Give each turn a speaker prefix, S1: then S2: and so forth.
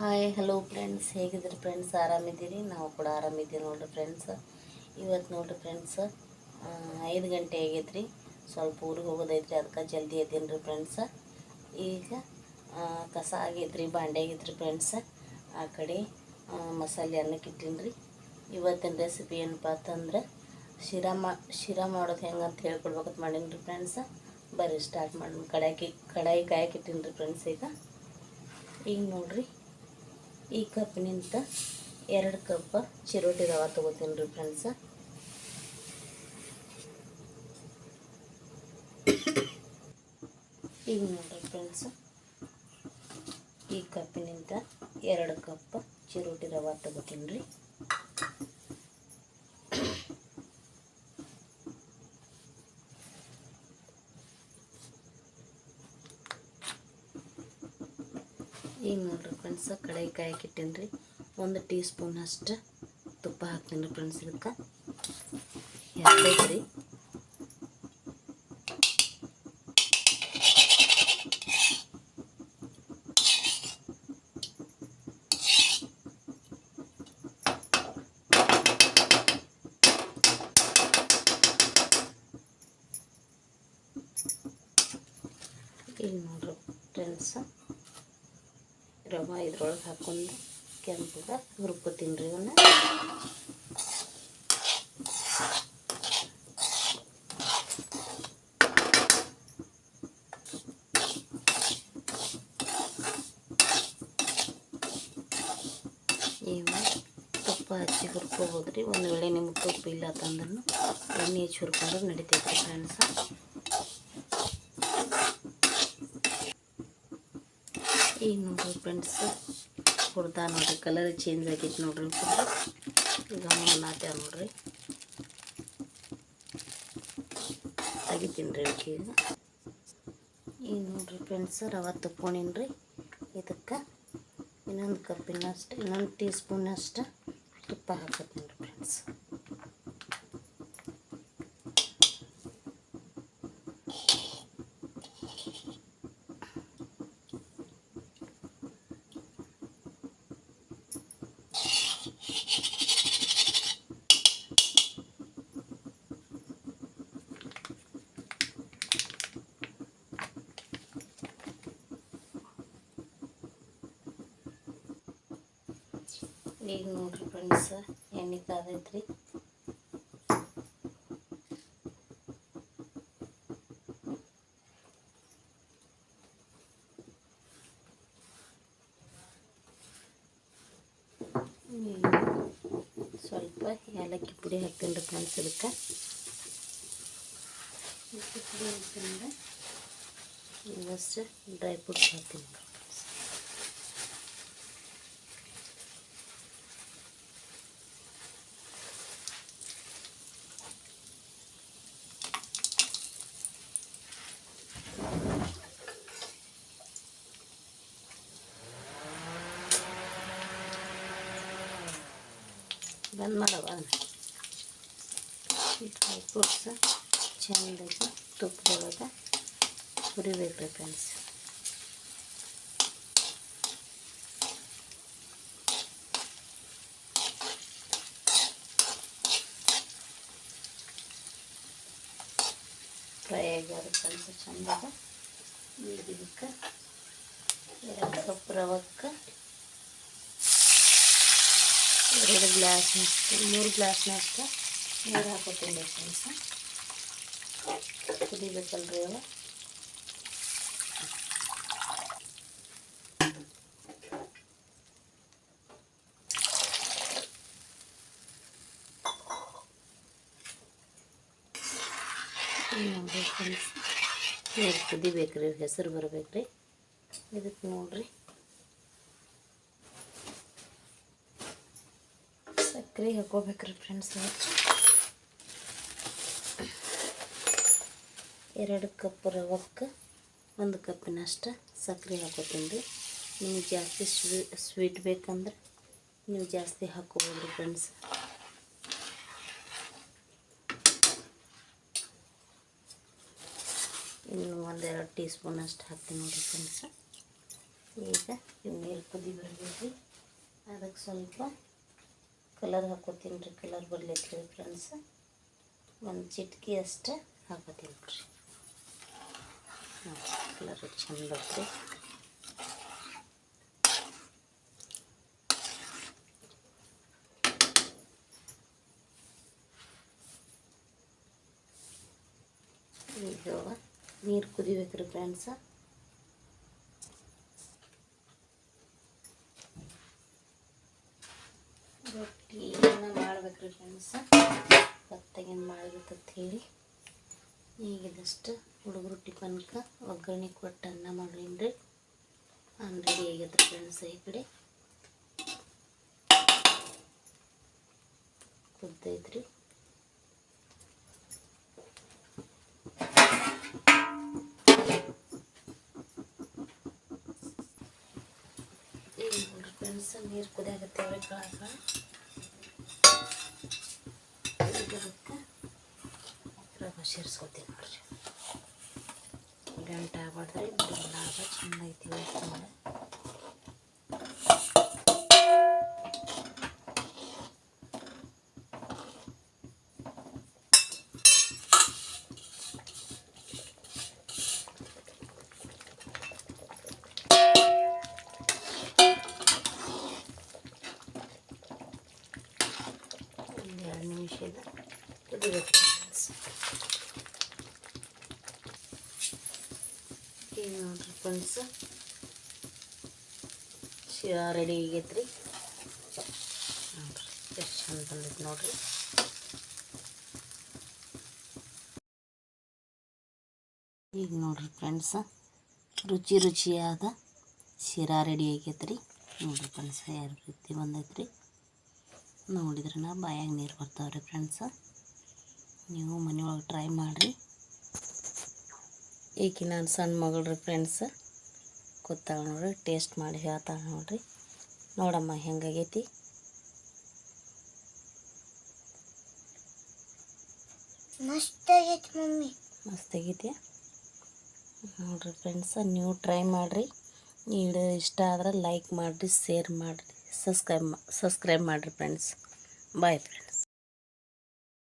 S1: Hi hello friends, ಹೇಗಿದ್ರಿ friends? ಆರಾಮಿದ್ದೀರಿ? ನಾವು ಕೂಡ ಆರಾಮಿದ್ದೀವಿ ನೋಡಿರಿ ಫ್ರೆಂಡ್ಸ್. ಇವತ್ತು ನೋಡಿರಿ ಫ್ರೆಂಡ್ಸ್, 5 ಗಂಟೆ ಆಗೈತ್ರಿ. ಸ್ವಲ್ಪ ಊರಿಗೆ ಹೋಗೋದೈತ್ರಿ, ಅದಕ್ಕೆ ಜಲ್ದಿ ಎದ್ದೀನಿ ರೀ ಫ್ರೆಂಡ್ಸ್. ಈಗ ಕಸ ಆಗೈತ್ರಿ, ಬಾಂಡೆ ಆಗೈತ್ರಿ ಫ್ರೆಂಡ್ಸ್. ಆ ಕಡೆ ಮಸಾಲೆ ಅನ್ನಕ್ಕೆ ಇಟ್ಟೀನಿ ರೀ. ಇವತ್ತಿನ ರೆಸಿಪಿ ಏನಪ್ಪ ಅಂತಂದ್ರೆ ಶಿರಾ ಮಾಡೋದು ಹೆಂಗೆ ಅಂತ ಹೇಳ್ಕೊಡ್ಬೇಕಂತ ಮಾಡೀನಿ ರೀ ಫ್ರೆಂಡ್ಸ್. ಬರ್ರಿ ಸ್ಟಾರ್ಟ್ ಮಾಡಿ. ಕಡಾಯಿ ಕಾಯಕ್ಕೆ ಇಟ್ಟೀನಿ ರೀ ಫ್ರೆಂಡ್ಸ್. ಈಗ ನೋಡಿರಿ, ಈ ಕಪ್ನಿಂದ 2 ಕಪ್ ಚಿರೋಟಿ ರವೆ ತೊಗೋತೀನಿ ರೀ ಫ್ರೆಂಡ್ಸ. ಈಗ ನೋಡಿರಿ ಫ್ರೆಂಡ್ಸ್, ಈ ಕಪ್ಪಿನಿಂದ 2 ಕಪ್ ಚಿರೋಟಿ ರವೆ ತೊಗೋತೀನಿ ರೀ. ಈಗ ನೋಡಿರಿ ಫ್ರೆಂಡ್ಸ್, ಕಡಾಯಿ ಕಾಯಕ್ಕೆ ಇಟ್ಟೀನಿ ರೀ. 1 ಟೀ ಸ್ಪೂನ್ ಅಷ್ಟು ತುಪ್ಪ ಹಾಕ್ತೀನಿ ರೀ ಫ್ರೆಂಡ್ಸ್. ಇದಕ್ಕೆ ಎತ್ತೈತ್ರಿ. ಈಗ ನೋಡ್ರಿ ಫ್ರೆಂಡ್ಸ್, ರವೆ ಇದ್ರೊಳಗೆ ಹಾಕ್ಕೊಂಡು ಕೆಂಪಗೆ ಹುರ್ಕೋತೀನಿ ರೀ ಇವನ್ನ. ಇವು ತುಪ್ಪ ಹಚ್ಚಿ ಹುರ್ಕೋಬೋದ್ರಿ. ಒಂದು ವೇಳೆ ನಿಮ್ಗೆ ತುಪ್ಪ ಇಲ್ಲ ಅಂತಂದ್ರೂ ಎಣ್ಣೆ ಹಚ್ಚಿ ಹುರ್ಕೊಂಡ್ರೆ ನಡಿತೈತೆ ಫ್ರೆಂಡ್ಸ. ಈಗ ನೋಡ್ರಿ ಫ್ರೆಂಡ್ಸ್, ಹುರ್ದ ನೋಡ್ರಿ, ಕಲರ್ ಚೇಂಜ್ ಆಗೈತೆ ನೋಡ್ರಿ. ಈಗ ನಾಟ್ಯ ನೋಡ್ರಿ, ತೆಗಿತೀನಿ ರೀ ಈಗ. ಈಗ ನೋಡ್ರಿ ಫ್ರೆಂಡ್ಸ್, ರವೆ ತಕ್ಕೊಂಡೀನಿ ರೀ. ಇದಕ್ಕೆ ಇನ್ನೊಂದು ಟೀ ಸ್ಪೂನಷ್ಟು ತುಪ್ಪ ಹಾಕೋತೀನಿ ರೀ ಫ್ರೆಂಡ್ಸ್. ಈಗ ನೋಡ್ರಿ ಫ್ರೆಂಡ್ಸ್, ಎಣ್ಣೆ ಕಾದೈತ್ರಿ. ಸ್ವಲ್ಪ ಏಲಕ್ಕಿ ಪುಡಿ ಹಾಕ್ತೀನಿ ರೀ ಫ್ರೆಂಡ್ಸ್. ಇದಕ್ಕೆ ಪುಡಿ ಹಾಕ್ತೀನಿ, ಇವಷ್ಟು ಡ್ರೈ ಫ್ರೂಟ್ಸ್ ಹಾಕ್ತೀನಿ. ಬಂದ್ ಮಾಡವ. ಈ ಡ್ರೈ ಫ್ರೂಟ್ಸ್ ಚೆಂದಾಗಿ ತುಪ್ಪದೊಳಗೆ ಹುರಿಬೇಕು ರೀ ಫ್ರೆಂಡ್ಸ್. ಫ್ರೈ ಆಗ್ಯಾದ ಫ್ರೆಂಡ್ಸ್ ಚೆಂದಾಗ. ಈಗ ಇದಕ್ಕೆ 2 ಕಪ್ ರವಕ್ಕೆ 3 ಗ್ಲಾಸ್ನಷ್ಟು ನೀರು ಹಾಕೋತೀನಿ ಫ್ರೆಂಡ್ಸ್. ಕುದಿಬೇಕಲ್ರಿ ಅವ. ನೋಡ್ರಿ ಫ್ರೆಂಡ್ಸ್, ನೀರು ಕುದಿಬೇಕ್ರಿ, ಹೆಸರು ಬರ್ಬೇಕ್ರಿ. ಇದಕ್ಕೆ ನೋಡ್ರಿ ಸಕ್ಕರೆ ಹಾಕೋಬೇಕ್ರಿ ಫ್ರೆಂಡ್ಸ್. 2 ಕಪ್ ರವಕ್ಕೆ 1 ಕಪ್ಪಿನಷ್ಟು ಸಕ್ಕರೆ ಹಾಕೋತೀನಿ ರೀ. ನಿಮ್ಗೆ ಜಾಸ್ತಿ ಸ್ವೀಟ್ ಬೇಕಂದ್ರೆ ನೀವು ಜಾಸ್ತಿ ಹಾಕೋಬೋದ್ರಿ ಫ್ರೆಂಡ್ಸ್. ಇನ್ನು 1-2 ಟೀ ಸ್ಪೂನ್ ಅಷ್ಟು ಹಾಕ್ತೀನಿ ನೋಡಿರಿ ಫ್ರೆಂಡ್ಸ್. ಈಗ ನೀರು ಕುದಿ ಬರಬೇಕು. ಅದಕ್ಕೆ ಸ್ವಲ್ಪ ಕಲರ್ ಹಾಕೋತೀನಿ ರೀ. ಕಲರ್ ಬರ್ಲೈತಿ ಫ್ರೆಂಡ್ಸ್. ಒಂದು ಚಿಟಕಿ ಅಷ್ಟೇ ಹಾಕೋತೀನಿ ರೀ. ಕಲರ್ ಚಂದ ಬರ್ತದೆ. ಈಗ ನೀರು ಕುದಿಬೇಕ್ರಿ ಫ್ರೆಂಡ್ಸ. ರೊಟ್ಟಿನ ಮಾಡ್ಬೇಕ್ರಿ ಫ್ರೆಂಡ್ಸ. ಹೊತ್ತಾಗೇನು ಮಾಡ್ಬೇಕಂತ ಹೇಳಿ ಈಗಿದಷ್ಟು ಹುಡುಗರು ಟಿಫನ್ಗೆ ಒಗ್ಗರಣೆ ಕೊಟ್ಟು ಅನ್ನ ಮಾಡೀನಿ ರೀ. ರೆಡಿ ಆಗೈತ್ರಿ ಫ್ರೆಂಡ್ಸ್. ಈ ಕಡೆ ಕುದ್ದೈತ್ರಿ. ಈಗ ನೋಡ್ರಿ ಫ್ರೆಂಡ್ಸ್, ನೀರು ಕುದಿಯಾಗತ್ತೇವ್ರಿ ಕೆಳಗೆ. ಇದಕ್ಕೆ ರವೆ ಸೇರಿಸ್ಕೊತೀನಿ ನೋಡ್ರಿ. ಗಂಟೆ ಆಗ್ಬಾರ್ದ್ರಿ, ಬಿಡಲಾಗ ಚಂದ ಐತಿ ಮೇಲೆ. ಒಂದು 2 ನಿಮಿಷದ ಕುದಿಬೇಕು ಫ್ರೆಂಡ್ಸ್. ಈಗ ನೋಡ್ರಿ ಫ್ರೆಂಡ್ಸ್, ಶಿರಾ ರೆಡಿ ಆಗೈತ್ರಿ. ನೋಡ್ರಿ ಎಷ್ಟು ಚಂದ ಬಂದೈತೆ ನೋಡ್ರಿ. ಈಗ ನೋಡ್ರಿ ಫ್ರೆಂಡ್ಸ್, ರುಚಿಯಾದ ಶಿರಾ ರೆಡಿ ಆಗೈತ್ರಿ. ನೋಡ್ರಿ ಫ್ರೆಂಡ್ಸ್, ಯಾವ ರೀತಿ ಬಂದೈತ್ರಿ. ನೋಡಿದ್ರೆ ಬಾಯಾಗ ನೀರು ಬರ್ತಾವ್ರಿ ಫ್ರೆಂಡ್ಸ. ನೀವು ಮನೆಯೊಳಗೆ ಟ್ರೈ ಮಾಡಿರಿ. ಈಗ ನಾನು ಸಣ್ಣ ಮಗಳ್ರಿ ಫ್ರೆಂಡ್ಸ, ಕೂತಾಳ ನೋಡ್ರಿ. ಟೇಸ್ಟ್ ಮಾಡಿ ಹೇಳ್ತಾಳೆ ನೋಡ್ರಿ. ನೋಡಮ್ಮ ಹೆಂಗಾಗೈತಿ.
S2: ಮಸ್ತಾಗೈತಿ ಮಮ್ಮಿ.
S1: ಮಸ್ತಾಗೈತಿ ನೋಡ್ರಿ ಫ್ರೆಂಡ್ಸ. ನೀವು ಟ್ರೈ ಮಾಡಿರಿ. ಈ ವಿಡಿಯೋ ಇಷ್ಟ ಆದ್ರೆ ಲೈಕ್ ಮಾಡಿರಿ, ಶೇರ್ ಮಾಡಿರಿ, ಸಬ್ಸ್ಕ್ರೈಬ್ ಮಾಡಿರಿ ಫ್ರೆಂಡ್ಸ್. Bye friends.